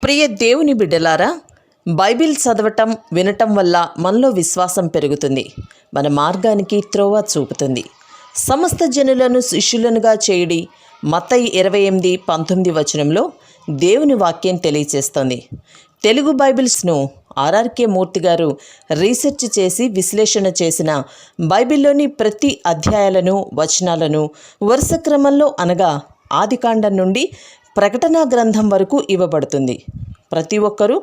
ప్రియ దేవుని బిడ్డలారా, బైబిల్ చదవటం వినటం వల్ల మనలో విశ్వాసం పెరుగుతుంది. మన మార్గానికి త్రోవ చూపుతుంది. సమస్త జనులను శిష్యులనుగా చేయుడి మత్తయి 28:19 వచనంలో దేవుని వాక్యం తెలియచేస్తోంది. తెలుగు బైబిల్స్ను ఆర్ఆర్కే మూర్తి గారు రీసెర్చ్ చేసి విశ్లేషణ చేసిన బైబిల్లోని ప్రతి అధ్యాయాలను వచనాలను వరుస క్రమంలో అనగా ఆదికాండం నుండి ప్రకటనా గ్రంథం వరకు ఇవ్వబడుతుంది. ప్రతి ఒక్కరూ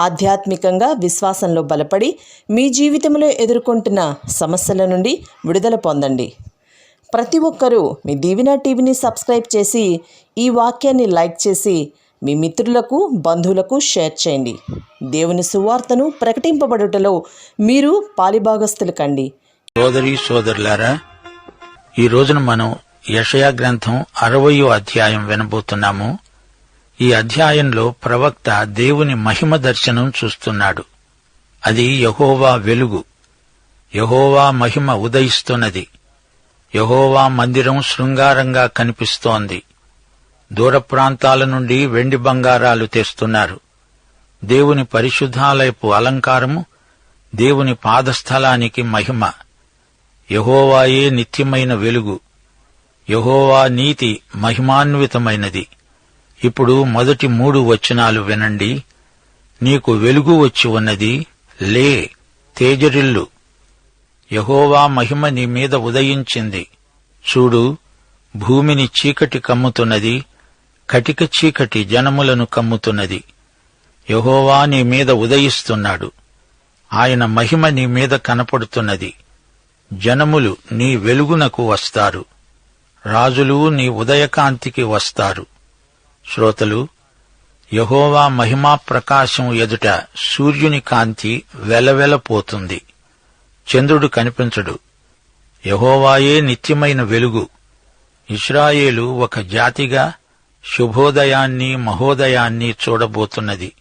ఆధ్యాత్మికంగా విశ్వాసంలో బలపడి మీ జీవితంలో ఎదుర్కొంటున్న సమస్యల నుండి విడుదల పొందండి. ప్రతి ఒక్కరూ మీ దీవెన టీవీని సబ్స్క్రైబ్ చేసి ఈ వాక్యాన్ని లైక్ చేసి మీ మిత్రులకు బంధువులకు షేర్ చేయండి. దేవుని సువార్తను ప్రకటింపబడుటలో మీరు పాలిభాగస్తులు కండి. సోదరీ సోదరులారా, ఈ రోజున మనం యెషయా గ్రంథం 60వ అధ్యాయం వినబోతున్నాము. ఈ అధ్యాయంలో ప్రవక్త దేవుని మహిమ దర్శనం చూస్తున్నాడు. అది యెహోవా వెలుగు. యెహోవా మహిమ ఉదయిస్తున్నది. యెహోవా మందిరం శృంగారంగా కనిపిస్తోంది. దూర ప్రాంతాల నుండి వెండి బంగారాలు తెస్తున్నారు. దేవుని పరిశుద్ధాలయపు అలంకారము, దేవుని పాదస్థలానికి మహిమ. యెహోవాయే నిత్యమైన వెలుగు. యెహోవా నీతి మహిమాన్వితమైనది. ఇప్పుడు మొదటి 3 వచనాలు వినండి. నీకు వెలుగు వచ్చి ఉన్నది, లే, తేజరిల్లు. యెహోవా మహిమ నీ మీద ఉదయించింది. చూడు, భూమిని చీకటి కమ్ముతున్నది, కటిక చీకటి జనములను కమ్ముతున్నది. యెహోవా నీ మీద ఉదయిస్తున్నాడు. ఆయన మహిమ నీ మీద కనపడుతున్నది. జనములు నీ వెలుగునకు వస్తారు. రాజులు నీ ఉదయకాంతికి వస్తారు. శ్రోతలు, యెహోవా మహిమా ప్రకాశం ఎదుట సూర్యుని కాంతి వెలవెలపోతుంది. చంద్రుడు కనిపించడు. యెహోవాయే నిత్యమైన వెలుగు. ఇశ్రాయేలు ఒక జాతిగా శుభోదయాన్ని మహోదయాన్ని చూడబోతున్నది.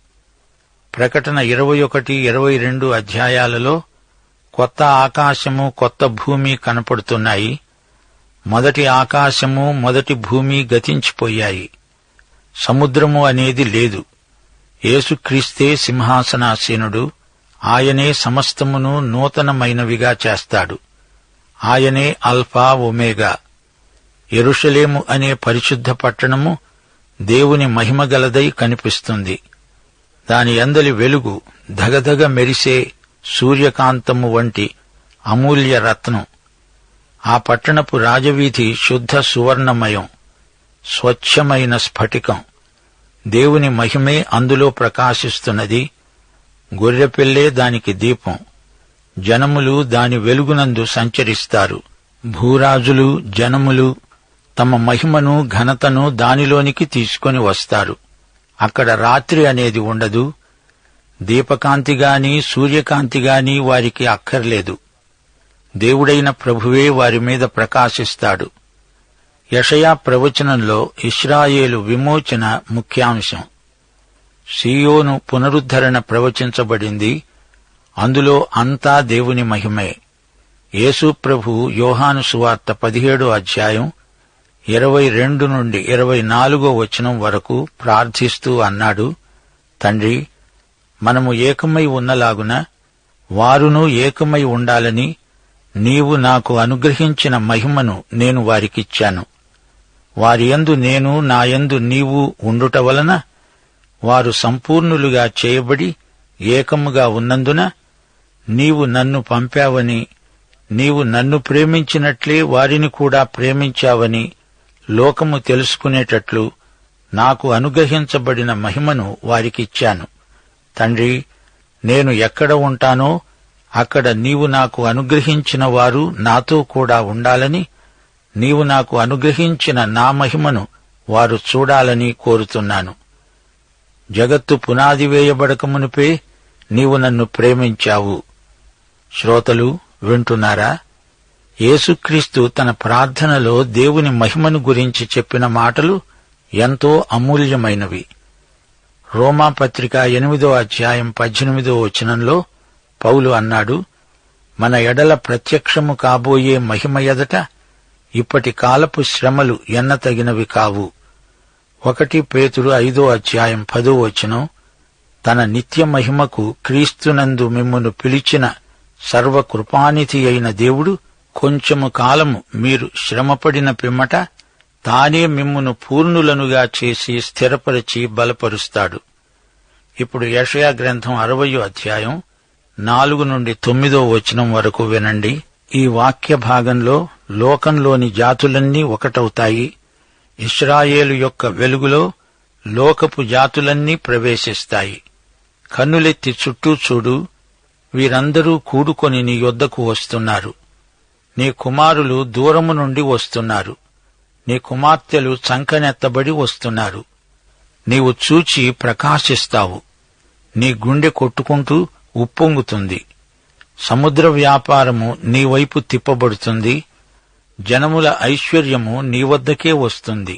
ప్రకటన 21, 22 అధ్యాయాలలో కొత్త ఆకాశము కొత్త భూమి కనపడుతున్నాయి. మొదటి ఆకాశము మొదటి భూమి గతించిపోయాయి. సముద్రము అనేది లేదు. యేసుక్రీస్తే సింహాసనాసీనుడు. ఆయనే సమస్తమును నూతనమైనవిగా చేస్తాడు. ఆయనే అల్ఫా ఒమేగా. యెరూషలేము అనే పరిశుద్ధ పట్టణము దేవుని మహిమగలదై కనిపిస్తుంది. దాని అందలి వెలుగు ధగధగ మెరిసే సూర్యకాంతము వంటి అమూల్య రత్నం. ఆ పట్టణపు రాజవీధి శుద్ధ సువర్ణమయం, స్వచ్ఛమైన స్ఫటికం. దేవుని మహిమే అందులో ప్రకాశిస్తున్నది. గొర్రెపిల్లే దానికి దీపం. జనములు దాని వెలుగునందు సంచరిస్తారు. భూరాజులు, జనములు తమ మహిమను ఘనతను దానిలోనికి తీసుకొని వస్తారు. అక్కడ రాత్రి అనేది ఉండదు. దీపకాంతిగాని సూర్యకాంతిగాని వారికి అక్కర్లేదు. దేవుడైన ప్రభువే వారి మీద ప్రకాశిస్తాడు. యెషయా ప్రవచనంలో ఇశ్రాయేలు విమోచన ముఖ్యాంశం. సీయోను పునరుద్ధరణ ప్రవచించబడింది. అందులో అంతా దేవుని మహిమే. యేసు ప్రభు యోహాను సువార్త 17వ అధ్యాయం 22 నుండి 24వ వచనం వరకు ప్రార్థిస్తూ అన్నాడు, తండ్రి, మనము ఏకమై ఉన్నలాగున వారును ఏకమై ఉండాలని నీవు నాకు అనుగ్రహించిన మహిమను నేను వారికిచ్చాను. వారియందు నేను, నాయందు నీవు ఉండుట వలన వారు సంపూర్ణులుగా చేయబడి ఏకముగా ఉన్నందున నీవు నన్ను పంపావని, నీవు నన్ను ప్రేమించినట్లే వారిని కూడా ప్రేమించావని లోకము తెలుసుకునేటట్లు నాకు అనుగ్రహించబడిన మహిమను వారికిచ్చాను. తండ్రి, నేను ఎక్కడ ఉంటానో అక్కడ నీవు నాకు అనుగ్రహించిన వారు నాతో కూడా ఉండాలని, నీవు నాకు అనుగ్రహించిన నా మహిమను వారు చూడాలని కోరుతున్నాను. జగత్తు పునాది వేయబడకమునుపే నీవు నన్ను ప్రేమించావు. శ్రోతలు వింటున్నారా? యేసుక్రీస్తు తన ప్రార్థనలో దేవుని మహిమను గురించి చెప్పిన మాటలు ఎంతో అమూల్యమైనవి. రోమాపత్రిక 8వ అధ్యాయం 18వ వచనంలో పౌలు అన్నాడు, మన ఎడల ప్రత్యక్షము కాబోయే మహిమ ఎదట ఇప్పటి కాలపు శ్రమలు ఎన్నతగినవి కావు. 1 పేతురు 5వ అధ్యాయం 10వ వచనం, తన నిత్య మహిమకు క్రీస్తునందు మిమ్మును పిలిచిన సర్వకృపానిధి అయిన దేవుడు కొంచెము కాలము మీరు శ్రమపడిన పిమ్మట తానే మిమ్మును పూర్ణులనుగా చేసి స్థిరపరిచి బలపరుస్తాడు. ఇప్పుడు యెషయా గ్రంథం 60వ అధ్యాయం 4 నుండి 9వ వచనం వరకు వినండి. ఈ వాక్య భాగంలో లోకంలోని జాతులన్నీ ఒకటవుతాయి. ఇశ్రాయేలు యొక్క వెలుగులో లోకపు జాతులన్నీ ప్రవేశిస్తాయి. కన్నులెత్తి చుట్టూ చూడు, వీరందరూ కూడుకొని నీ యొద్దకు వస్తున్నారు. నీ కుమారులు దూరము నుండి వస్తున్నారు. నీ కుమార్తెలు చంకనెత్తబడి వస్తున్నారు. నీవు చూచి ప్రకాశిస్తావు. నీ గుండె కొట్టుకుంటూ ఉప్పొంగుతుంది. సముద్ర వ్యాపారము నీ వైపు తిప్పబడుతుంది. జనముల ఐశ్వర్యము నీ వద్దకే వస్తుంది.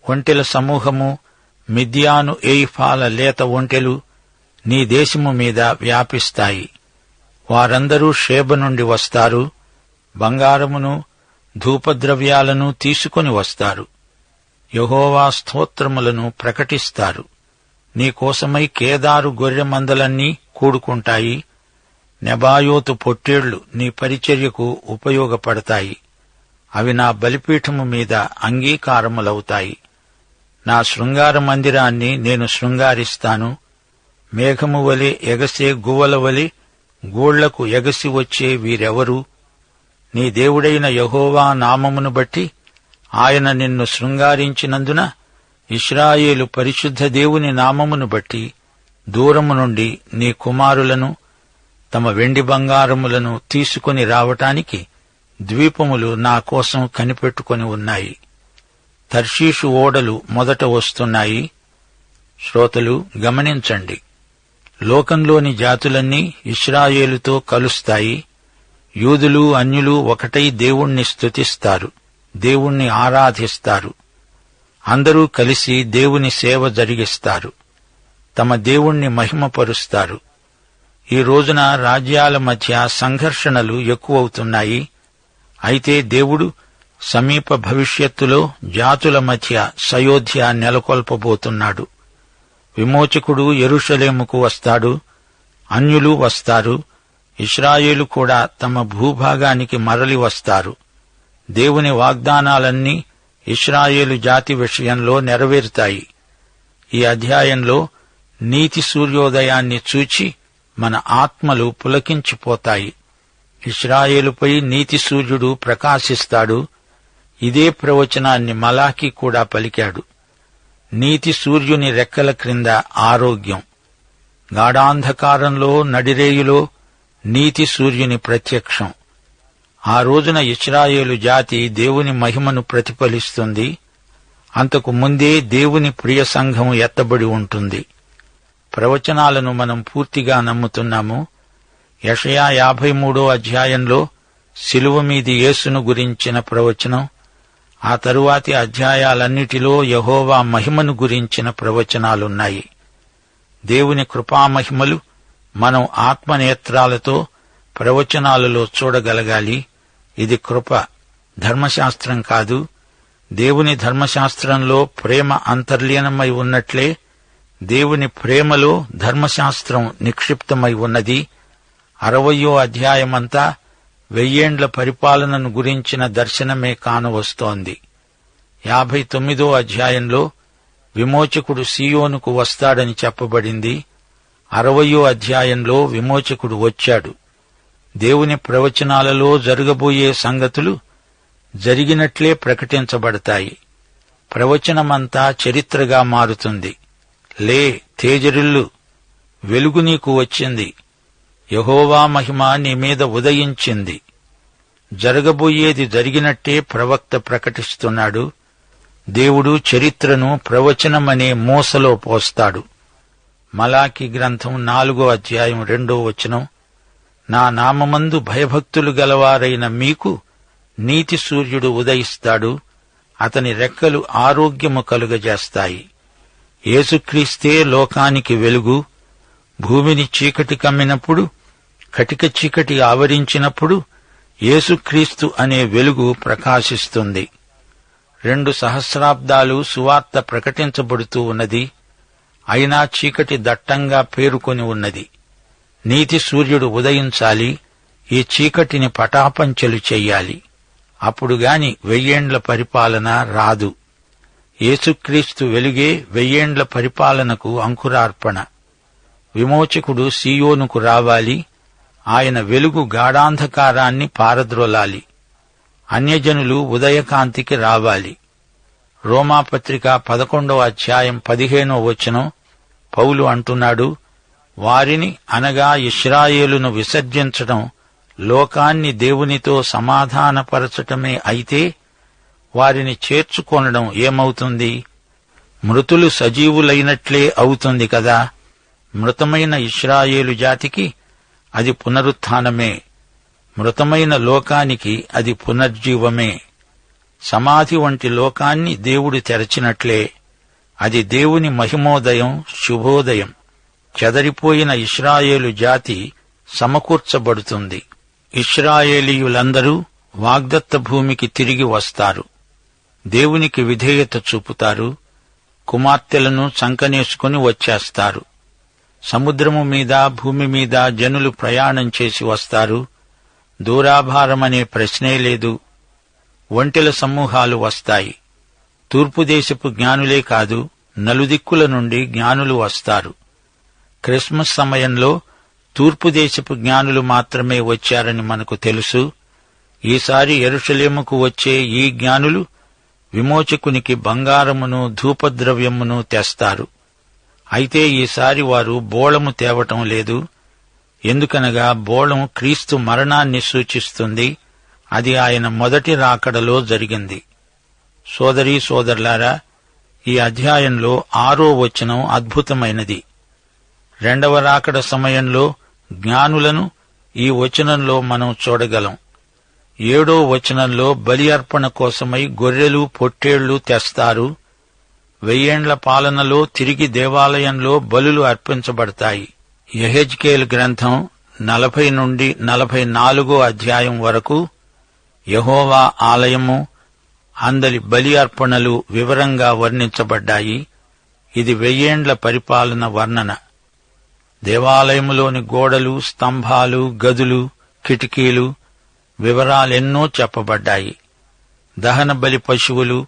ఒంటెల సమూహము, మిద్యాను ఏయిఫాల లేత ఒంటెలు నీ దేశము మీద వ్యాపిస్తాయి. వారందరూ షేబ నుండి వస్తారు. బంగారమును ధూపద్రవ్యాలను తీసుకొని వస్తారు. యెహోవా స్తోత్రములను ప్రకటిస్తారు. నీకోసమై కేదారు గొర్రె మందలన్నీ కూడుకుంటాయి. నెబాయోతు పొట్టేళ్లు నీ పరిచర్యకు ఉపయోగపడతాయి. అవి నా బలిపీఠము మీద అంగీకారములవుతాయి. నా శృంగార మందిరాన్ని నేను శృంగారిస్తాను. మేఘము వలె ఎగసే గువ్వల వలె గూళ్లకు ఎగసి వచ్చే వీరెవరు? నీ దేవుడైన యెహోవా నామమును బట్టి ఆయన నిన్ను శృంగారించినందున, ఇశ్రాయేలు పరిశుద్ధ దేవుని నామమును బట్టి దూరము నుండి నీ కుమారులను తమ వెండి బంగారములను తీసుకుని రావటానికి ద్వీపములు నా కోసం కనిపెట్టుకొని ఉన్నాయి. తర్షీషు ఓడలు మొదట వస్తున్నాయి. శ్రోతలు గమనించండి. లోకంలోని జాతులన్నీ ఇశ్రాయేలుతో కలుస్తాయి. యూదులు అన్యులు ఒకటై దేవుణ్ణి స్తుతిస్తారు, దేవుణ్ణి ఆరాధిస్తారు. అందరూ కలిసి దేవుని సేవ జరిగిస్తారు, తమ దేవుణ్ణి మహిమపరుస్తారు. ఈ రోజున రాజ్యాల మధ్య సంఘర్షణలు ఎక్కువవుతున్నాయి. అయితే దేవుడు సమీప భవిష్యత్తులో జాతుల మధ్య సయోధ్య నెలకొల్పబోతున్నాడు. విమోచకుడు యెరూషలేముకు వస్తాడు. అన్యులు వస్తారు. ఇశ్రాయేలు కూడా తమ భూభాగానికి మరలి వస్తారు. దేవుని వాగ్దానాలన్నీ ఇశ్రాయేలు జాతి విషయంలో నెరవేరుతాయి. ఈ అధ్యాయంలో నీతి సూర్యోదయాన్ని చూచి మన ఆత్మలు పులకించిపోతాయి. ఇశ్రాయేలుపై నీతి సూర్యుడు ప్రకాశిస్తాడు. ఇదే ప్రవచనాన్ని మలాకి కూడా పలికాడు. నీతి సూర్యుని రెక్కల క్రింద ఆరోగ్యం. గాఢాంధకారంలో నడిరేయులో నీతి సూర్యుని ప్రత్యక్షం. ఆ రోజున ఇశ్రాయేలు జాతి దేవుని మహిమను ప్రతిఫలిస్తుంది. అంతకు ముందే దేవుని ప్రియ సంఘం ఎత్తబడి ఉంటుంది. ప్రవచనాలను మనం పూర్తిగా నమ్ముతున్నాము. యెషయా 53వ అధ్యాయంలో శిలువ మీది యేసును గురించిన ప్రవచనం, ఆ తరువాతి అధ్యాయాలన్నిటిలో యెహోవా మహిమను గురించిన ప్రవచనాలున్నాయి. దేవుని కృపామహిమలు మనం ఆత్మనేత్రాలతో ప్రవచనాలలో చూడగలగాలి. ఇది కృప, ధర్మశాస్త్రం కాదు. దేవుని ధర్మశాస్త్రంలో ప్రేమ అంతర్లీనమై ఉన్నట్లే దేవుని ప్రేమలో ధర్మశాస్త్రం నిక్షిప్తమై ఉన్నది. 60వ అధ్యాయమంతా 1000 ఏండ్ల పరిపాలనను గురించిన దర్శనమే కానవస్తోంది. 59వ అధ్యాయంలో విమోచకుడు సీయోనుకు వస్తాడని చెప్పబడింది. 60వ అధ్యాయంలో విమోచకుడు వచ్చాడు. దేవుని ప్రవచనాలలో జరగబోయే సంగతులు జరిగినట్లే ప్రకటించబడతాయి. ప్రవచనమంతా చరిత్రగా మారుతుంది. లే, తేజరిల్లు, వెలుగు నీకు వచ్చింది, యెహోవా మహిమ నీ మీద ఉదయించింది. జరగబోయేది జరిగినట్టే ప్రవక్త ప్రకటిస్తున్నాడు. దేవుడు చరిత్రను ప్రవచనమనే మూసలో పోస్తాడు. మలాకి గ్రంథం 4వ అధ్యాయం 2వ వచనం, నా నామమందు భయభక్తులు గలవారైన మీకు నీతి సూర్యుడు ఉదయిస్తాడు, అతని రెక్కలు ఆరోగ్యము కలుగజేస్తాయి. యేసుక్రీస్తే లోకానికి వెలుగు. భూమిని చీకటి కమ్మినప్పుడు, కటిక చీకటి ఆవరించినప్పుడు యేసుక్రీస్తు అనే వెలుగు ప్రకాశిస్తుంది. 2 సహస్రాబ్దాలు సువార్త ప్రకటించబడుతూ ఉన్నది. అయినా చీకటి దట్టంగా పేరుకొని ఉన్నది. నీతి సూర్యుడు ఉదయించాలి, ఈ చీకటిని పటాపంచలు చెయ్యాలి. అప్పుడుగాని 1000 పరిపాలన రాదు. యేసుక్రీస్తు వెలుగే 1000 పరిపాలనకు అంకురార్పణ. విమోచకుడు సీయోనుకు రావాలి. ఆయన వెలుగు గాఢాంధకారాన్ని పారద్రోలాలి. అన్యజనులు ఉదయకాంతికి రావాలి. రోమాపత్రిక 11వ అధ్యాయం 15వ వచనం పౌలు అంటున్నాడు, వారిని అనగా ఇశ్రాయేలును విసర్జించడం లోకాన్ని దేవునితో సమాధానపరచటమే అయితే వారిని చేర్చుకొనడం ఏమవుతుంది? మృతులు సజీవులైనట్లే అవుతుంది కదా. మృతమైన ఇశ్రాయేలు జాతికి అది పునరుత్థానమే, మృతమైన లోకానికి అది పునర్జీవమే. సమాధి వంటి లోకాన్ని దేవుడు తెరచినట్లే అది దేవుని మహిమోదయం, శుభోదయం. చెదరిపోయిన ఇశ్రాయేలు జాతి సమకూర్చబడుతుంది. ఇశ్రాయేలీయులందరూ వాగ్దత్త భూమికి తిరిగి వస్తారు. దేవునికి విధేయత చూపుతారు. కుమార్తెలను చంకనేసుకుని వచ్చేస్తారు. సముద్రము మీద, భూమి మీద జనులు ప్రయాణం చేసి వస్తారు. దూరాభారమనే ప్రశ్నే లేదు. ఒంటెల సమూహాలు వస్తాయి. తూర్పు దేశపు జ్ఞానులే కాదు, నలుదిక్కుల నుండి జ్ఞానులు వస్తారు. క్రిస్మస్ సమయంలో తూర్పు దేశపు జ్ఞానులు మాత్రమే వచ్చారని మనకు తెలుసు. ఈసారి యెరూషలేముకు వచ్చే ఈ జ్ఞానులు విమోచకునికి బంగారమును, ధూపద్రవ్యమును తెస్తారు. అయితే ఈసారి వారు బోళము తేవటం లేదు. ఎందుకనగా బోళం క్రీస్తు మరణాన్ని సూచిస్తుంది. అది ఆయన మొదటి రాకడలో జరిగింది. సోదరీ సోదరులారా, ఈ అధ్యాయంలో 6వ వచనం అద్భుతమైనది. 2వ రాకడ సమయంలో జ్ఞానులను ఈ వచనంలో మనం చూడగలం. 7వ వచనంలో బలి అర్పణ కోసమై గొర్రెలు, పొట్టేళ్లు తెస్తారు. 1000 పాలనలో తిరిగి దేవాలయంలో బలులు అర్పించబడతాయి. యెహెజ్కేలు గ్రంథం 40 నుండి 44 అధ్యాయం వరకు యెహోవా ఆలయము, అందలి బలి అర్పణలు వివరంగా వర్ణించబడ్డాయి. ఇది 1000 పరిపాలన వర్ణన. దేవాలయములోని గోడలు, స్తంభాలు, గదులు, కిటికీలు వివరాలెన్నో చెప్పబడ్డాయి. దహన బలి పశువులు,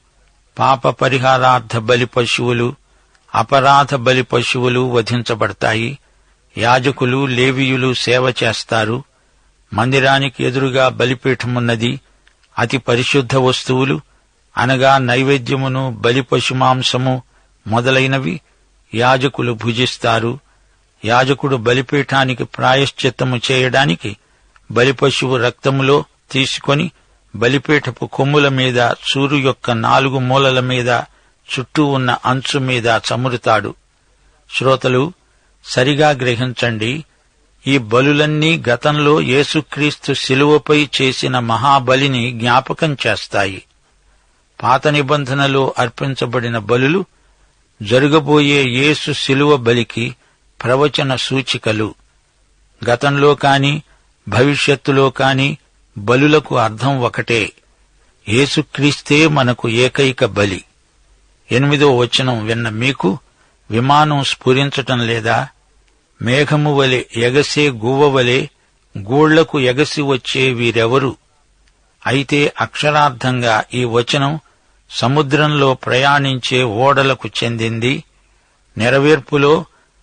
పాప పరిహారార్థ బలి పశువులు, అపరాధ బలి పశువులు వధించబడతాయి. యాజకులు, లేవీయులు సేవ చేస్తారు. మందిరానికి ఎదురుగా బలిపీఠమున్నది. అతి పరిశుద్ధ వస్తువులు అనగా నైవేద్యమును, బలి పశుమాంసము మొదలైనవి యాజకులు భుజిస్తారు. యాజకుడు బలిపీఠానికి ప్రాయశ్చిత్తము చేయడానికి బలిపశువు రక్తములో తీసుకొని బలిపీఠపు కొమ్ముల మీద, సూరు యొక్క 4 మూలల మీద, చుట్టూ ఉన్న అంచు మీద చమురుతాడు. శ్రోతలు సరిగా గ్రహించండి. ఈ బలులన్నీ గతంలో యేసుక్రీస్తు శిలువపై చేసిన మహాబలిని జ్ఞాపకం చేస్తాయి. పాత నిబంధనలో అర్పించబడిన బలులు జరగబోయే యేసు శిలువ బలికి ప్రవచన సూచికలు. గతంలో కాని భవిష్యత్తులో కాని బలులకు అర్థం ఒకటే. యేసుక్రీస్తే మనకు ఏకైక బలి. 8వ వచనం విన్న మీకు విమానం స్ఫురించటం లేదా? మేఘము వలె ఎగసే గువ్వవలె గూళ్లకు ఎగసి వచ్చే వీరెవరు? అయితే అక్షరార్థంగా ఈ వచనం సముద్రంలో ప్రయాణించే ఓడలకు చెందింది. నెరవేర్పులో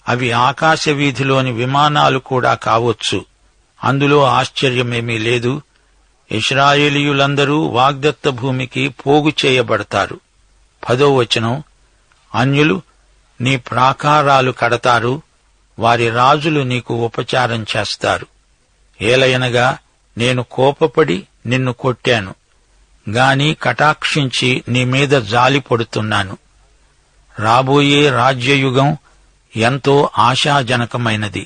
అవి ఆకాశ వీధిలోని విమానాలు కూడా కావచ్చు. అందులో ఆశ్చర్యమేమీ లేదు. ఇశ్రాయేలీయులందరూ వాగ్దత్త భూమికి పోగు చేయబడతారు. 10వ వచనం, అన్యులు నీ ప్రాకారాలు కడతారు, వారి రాజులు నీకు ఉపచారం చేస్తారు. ఏలయనగా నేను కోపపడి నిన్ను కొట్టాను, గాని కటాక్షించి నీ మీద జాలి పడుతున్నాను. రాబోయే రాజ్యయుగం ఎంతో ఆశాజనకమైనది.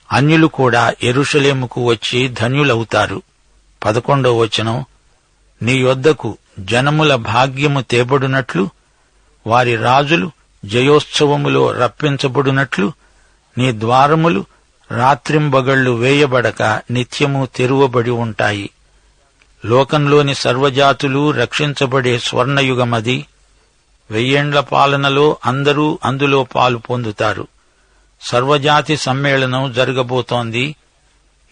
అన్యులు కూడా యెరూషలేముకు వచ్చి ధన్యులవుతారు. 11వ వచనం, నీ యొద్దకు జనముల భాగ్యము తేబడునట్లు, వారి రాజులు జయోత్సవములో రప్పించబడునట్లు నీ ద్వారములు రాత్రింబగళ్లు వేయబడక నిత్యము తెరువబడి ఉంటాయి. లోకంలోని సర్వజాతులు రక్షించబడే స్వర్ణయుగమది. వెయ్యేండ్ల పాలనలో అందరూ అందులో పాలు పొందుతారు. సర్వజాతి సమ్మేళనం జరగబోతోంది.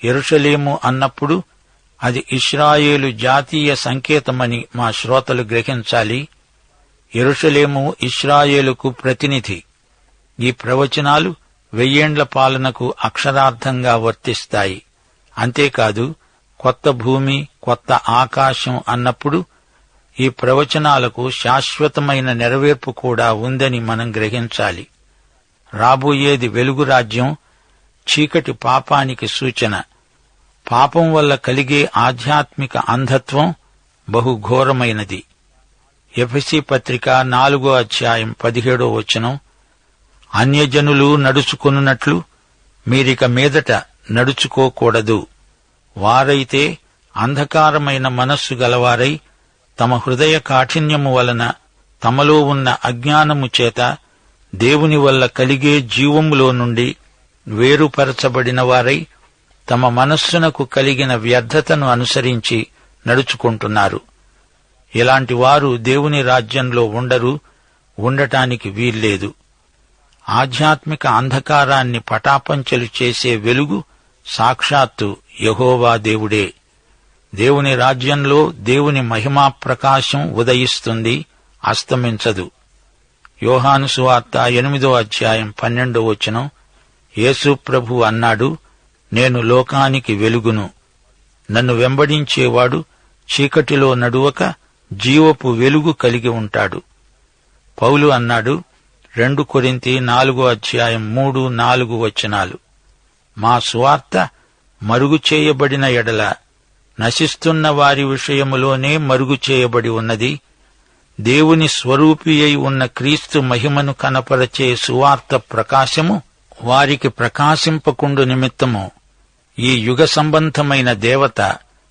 యెరూషలేము అన్నప్పుడు అది ఇశ్రాయేలు జాతీయ సంకేతమని మా శ్రోతలు గ్రహించాలి. యెరూషలేము ఇశ్రాయేలుకు ప్రతినిధి. ఈ ప్రవచనాలు వెయ్యేండ్ల పాలనకు అక్షరార్థంగా వర్తిస్తాయి. అంతేకాదు, కొత్త భూమి, కొత్త ఆకాశం అన్నప్పుడు ఈ ప్రవచనాలకు శాశ్వతమైన నెరవేర్పు కూడా ఉందని మనం గ్రహించాలి. రాబోయేది వెలుగు రాజ్యం, చీకటి పాపానికి సూచన. పాపం వల్ల కలిగే ఆధ్యాత్మిక అంధత్వం బహుఘోరమైనది. ఎఫెసీ పత్రిక 4వ అధ్యాయం 17వ వచనం, అన్యజనులు నడుచుకొనున్నట్లు మీరిక మీదట నడుచుకోకూడదు. వారైతే అంధకారమైన మనస్సు గలవారై తమ హృదయ కాఠిన్యము వలన తమలో ఉన్న అజ్ఞానము చేత దేవుని వల్ల కలిగే జీవములో నుండి వేరుపరచబడిన వారై తమ మనస్సునకు కలిగిన వ్యర్థతను అనుసరించి నడుచుకుంటున్నారు. ఇలాంటి వారు దేవుని రాజ్యంలో ఉండరు, ఉండటానికి వీల్లేదు. ఆధ్యాత్మిక అంధకారాన్ని పటాపంచలు చేసే వెలుగు సాక్షాత్తు యెహోవా దేవుడే. దేవుని రాజ్యంలో దేవుని మహిమా ప్రకాశం ఉదయిస్తుంది, అస్తమించదు. యోహాను సువార్త 8వ అధ్యాయం 12వ వచనం, యేసు ప్రభు అన్నాడు, నేను లోకానికి వెలుగును. నన్ను వెంబడించేవాడు చీకటిలో నడువక జీవపు వెలుగు కలిగి ఉంటాడు. పౌలు అన్నాడు, 2 కొరింథీ 4వ అధ్యాయం 3, 4 వచనాలు, మా సువార్త మరుగు చేయబడిన ఎడల నశిస్తున్న వారి విషయములోనే మరుగు చేయబడి ఉన్నది. దేవుని స్వరూపి అయి ఉన్న క్రీస్తు మహిమను కనపరచే సువార్త ప్రకాశము వారికి ప్రకాశింపకుండు నిమిత్తము ఈ యుగ సంబంధమైన దేవత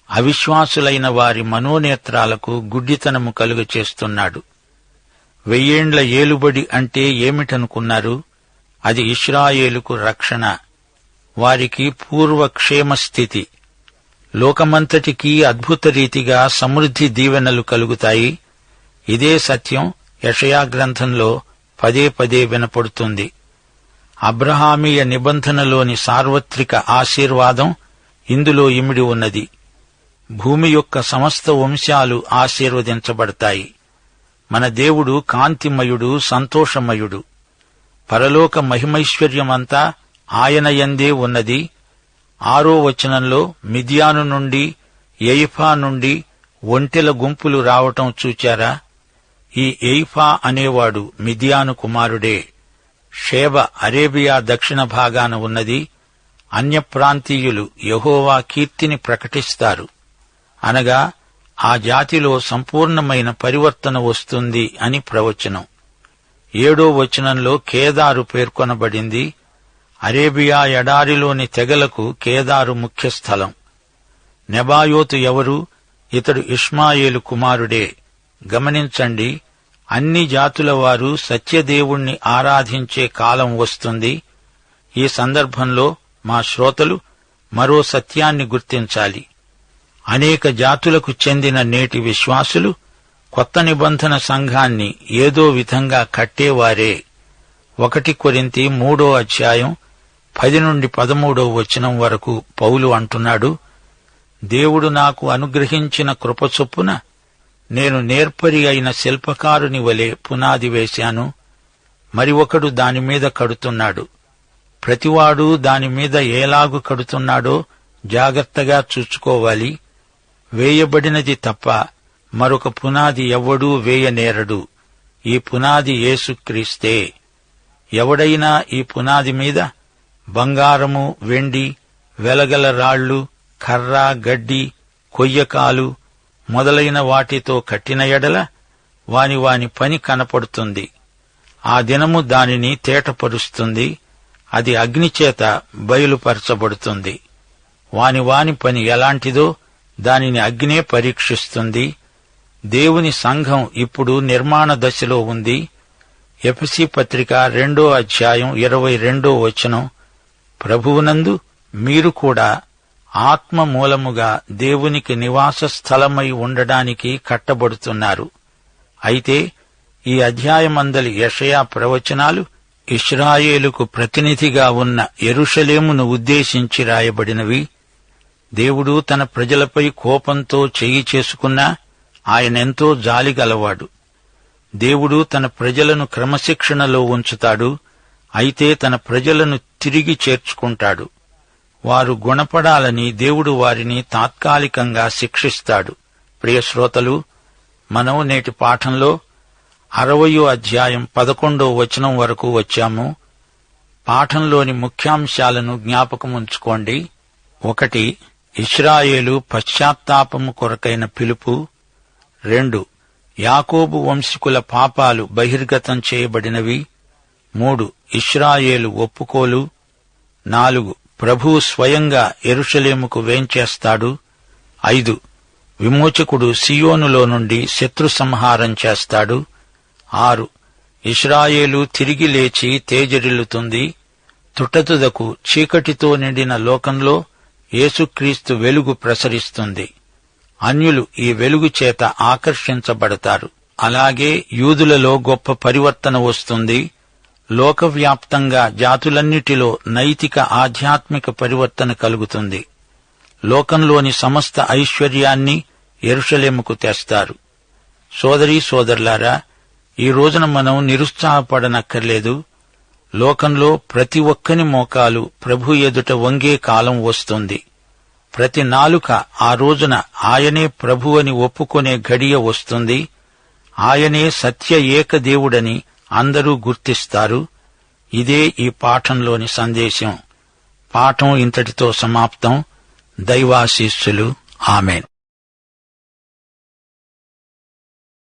అవిశ్వాసులైన వారి మనోనేత్రాలకు గుడ్డితనము కలుగచేస్తున్నాడు. 1000 ఏండ్ల ఏలుబడి అంటే ఏమిటనుకున్నారు? అది ఇశ్రాయేలుకు రక్షణ, వారికి పూర్వ క్షేమస్థితి. లోకమంతటికీ అద్భుత రీతిగా సమృద్ధి దీవెనలు కలుగుతాయి. ఇదే సత్యం యెషయా గ్రంథంలో పదే పదే వినపడుతుంది. అబ్రహామీయ నిబంధనలోని సార్వత్రిక ఆశీర్వాదం ఇందులో ఇమిడి ఉన్నది. భూమి యొక్క సమస్త వంశాలు ఆశీర్వదించబడతాయి. మన దేవుడు కాంతిమయుడు, సంతోషమయుడు. పరలోక మహిమైశ్వర్యమంతా ఆయన యందే ఉన్నది. 6వ వచనంలో మిద్యాను నుండి, ఎయిఫా నుండి ఒంటెల గుంపులు రావటం చూచారా? ఈ ఎయిఫా అనేవాడు మిద్యాను కుమారుడే. షేబ అరేబియా దక్షిణ భాగాన ఉన్నది. అన్యప్రాంతీయులు యెహోవా కీర్తిని ప్రకటిస్తారు. అనగా ఆ జాతిలో సంపూర్ణమైన పరివర్తన వస్తుంది అని ప్రవచనం. 7వ వచనంలో కేదారు పేర్కొనబడింది. అరేబియా ఎడారిలోని తెగలకు కేదారు ముఖ్యస్థలం. నెబాయోతు ఎవరు? ఇతడు ఇష్మాయేలు కుమారుడే. గమనించండి, అన్ని జాతుల వారు సత్యదేవుణ్ణి ఆరాధించే కాలం వస్తుంది. ఈ సందర్భంలో మా శ్రోతలు మరో సత్యాన్ని గుర్తించాలి. అనేక జాతులకు చెందిన నేటి విశ్వాసులు కొత్త నిబంధన సంఘాన్ని ఏదో విధంగా కట్టేవారే. 1 కొరింథీ 3వ అధ్యాయం 10 నుండి 13వ వచనం వరకు పౌలు అంటున్నాడు, దేవుడు నాకు అనుగ్రహించిన కృప చొప్పున నేను నేర్పరి అయిన శిల్పకారుని వలె పునాది వేశాను, మరి ఒకడు దానిమీద కడుతున్నాడు. ప్రతివాడు దానిమీద ఏలాగు కడుతున్నాడో జాగ్రత్తగా చూసుకోవాలి. వేయబడినది తప్ప మరొక పునాది ఎవ్వడూ వేయనేరడు. ఈ పునాది యేసుక్రీస్తే. ఎవడైనా ఈ పునాది మీద బంగారము, వెండి, వెలగల రాళ్లు, కర్ర, గడ్డి, కొయ్యకాలు మొదలైన వాటితో కట్టిన ఎడల వాని పని కనపడుతుంది. ఆ దినము దానిని తేటపరుస్తుంది. అది అగ్నిచేత బయలుపరచబడుతుంది. వాని పని ఎలాంటిదో దానిని అగ్నే పరీక్షిస్తుంది. దేవుని సంఘం ఇప్పుడు నిర్మాణ దశలో ఉంది. ఎఫెసీ పత్రిక 2వ అధ్యాయం 22వ వచనం, ప్రభువునందు మీరు కూడా ఆత్మ మూలముగా దేవునికి నివాస స్థలమై ఉండడానికి కట్టబడుతున్నారు. అయితే ఈ అధ్యాయమందలి యెషయా ప్రవచనాలు ఇశ్రాయేలుకు ప్రతినిధిగా ఉన్న యెరూషలేమును ఉద్దేశించి రాయబడినవి. దేవుడు తన ప్రజలపై కోపంతో చెయ్యి చేసుకున్నా ఆయనెంతో జాలిగలవాడు. దేవుడు తన ప్రజలను క్రమశిక్షణలో ఉంచుతాడు, అయితే తన ప్రజలను తిరిగి చేర్చుకుంటాడు. వారు గుణపడాలని దేవుడు వారిని తాత్కాలికంగా శిక్షిస్తాడు. ప్రియశ్రోతలు, మనం నేటి పాఠంలో 60వ అధ్యాయం 11వ వచనం వరకు వచ్చాము. పాఠంలోని ముఖ్యాంశాలను జ్ఞాపకముంచుకోండి. 1. ఇశ్రాయేలు పశ్చాత్తాపము కొరకైన పిలుపు. 2. యాకోబు వంశీకుల పాపాలు బహిర్గతం చేయబడినవి. 3. ఇశ్రాయేలు ఒప్పుకోలు. 4. ప్రభువు స్వయంగా యెరూషలేముకు వేంచేస్తాడు. 5. విమోచకుడు సియోనులో నుండి శత్రు సంహారం చేస్తాడు. 6. ఇశ్రాయేలు తిరిగి లేచి తేజరిల్లుతుంది. తుట్టతుదకు చీకటితో నిండిన లోకంలో యేసుక్రీస్తు వెలుగు ప్రసరిస్తుంది. అన్యులు ఈ వెలుగు చేత ఆకర్షించబడతారు. అలాగే యూదులలో గొప్ప పరివర్తన వస్తుంది. లోకవ్యాప్తంగా జాతులన్నిటిలో నైతిక ఆధ్యాత్మిక పరివర్తన కలుగుతుంది. లోకంలోని సమస్త ఐశ్వర్యాన్ని యెరూషలేముకు తెస్తారు. సోదరీ సోదరులారా, ఈ రోజున మనం నిరుత్సాహపడనక్కర్లేదు. లోకంలో ప్రతి ఒక్కని మోకాలు ప్రభు ఎదుట వంగే కాలం వస్తుంది. ప్రతి నాలుక ఆ రోజున ఆయనే ప్రభు అని ఒప్పుకొనే ఘడియ వస్తుంది. ఆయనే సత్య ఏకదేవుడని అందరూ గుర్తిస్తారు. ఇదే ఈ పాఠంలోని సందేశం. పాఠం ఇంతటితో సమాప్తం. దైవాశీస్సులు. ఆమేన్.